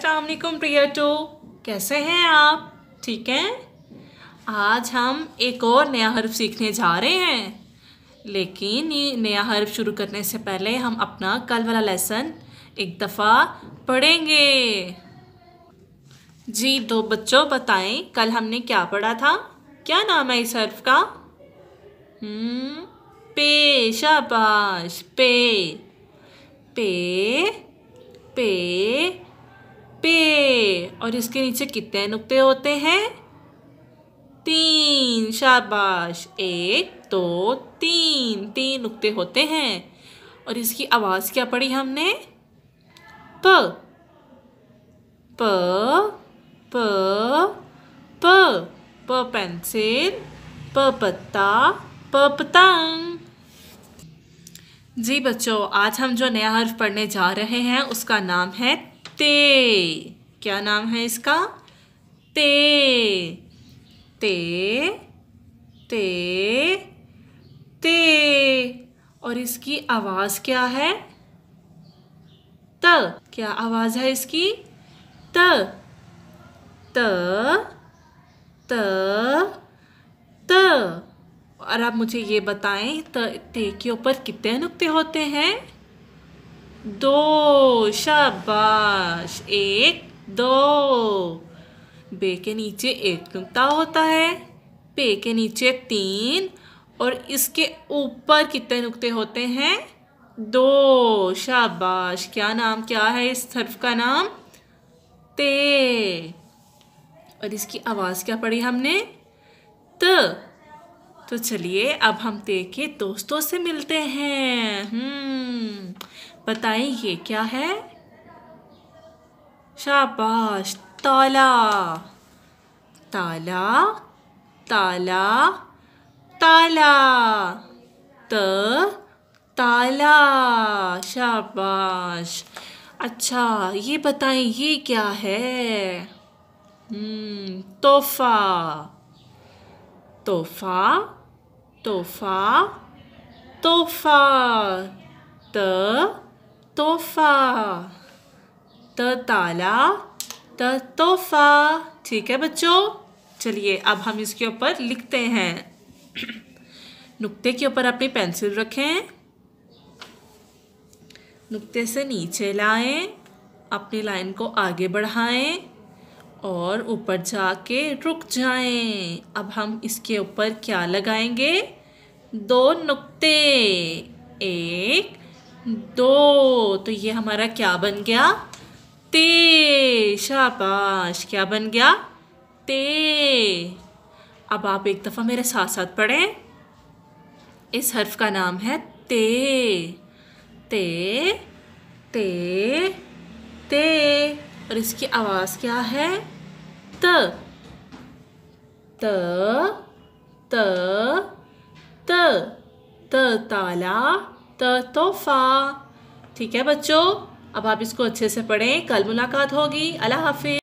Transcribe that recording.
अस्सलाम वालेकुम प्रिय टू, कैसे हैं आप? ठीक हैं। आज हम एक और नया हर्फ सीखने जा रहे हैं, लेकिन ये नया हर्फ शुरू करने से पहले हम अपना कल वाला लेसन एक दफ़ा पढ़ेंगे। जी तो बच्चों बताएं, कल हमने क्या पढ़ा था? क्या नाम है इस हर्फ का? पे। शाबाश, पे। पे पे पे। और इसके नीचे कितने नुक्ते होते हैं? 3। शाबाश, 1 2 3 नुक्ते होते हैं। और इसकी आवाज़ क्या पढ़ी हमने? प प प प प पेंसिल, प पत्ता, प पतंग। जी बच्चों, आज हम जो नया हर्फ पढ़ने जा रहे हैं उसका नाम है ते। क्या नाम है इसका? ते। ते ते ते। और इसकी आवाज़ क्या है? त। क्या आवाज़ है इसकी? त त त त। और आप मुझे ये बताएं, ते के ऊपर कितने नुक्ते होते हैं? 2। शाबाश, 1 2। बे के नीचे 1 नुक्ता होता है, पे के नीचे 3, और इसके ऊपर कितने नुक्ते होते हैं? 2। शाबाश। क्या है इस हर्फ का नाम? ते। और इसकी आवाज़ क्या पढ़ी हमने? त। तो चलिए अब हम ते के दोस्तों से मिलते हैं। बताइए ये क्या है? शाबाश, ताला। ताला ताला ताला। त ताला। शाबाश। अच्छा ये बताएं ये क्या है? तोहफा। तोहफा तोहफा तोहफा। त तोहफा। त ताला, त तोहफा। ठीक है बच्चों, चलिए अब हम इसके ऊपर लिखते हैं। नुक्ते के ऊपर अपनी पेंसिल रखें, नुक्ते से नीचे लाएं, अपनी लाइन को आगे बढ़ाएं और ऊपर जाके रुक जाएं। अब हम इसके ऊपर क्या लगाएंगे? 2 नुक्ते, 1 2। तो ये हमारा क्या बन गया? ते। शाबाश, क्या बन गया? ते। अब आप एक दफ़ा मेरे साथ साथ पढ़ें। इस हर्फ का नाम है ते। ते ते ते। और इसकी आवाज़ क्या है? त त त त। त ताला, त तोहफा। ठीक है बच्चों, अब आप इसको अच्छे से पढ़ें। कल मुलाकात होगी। अल्लाह हाफिज़।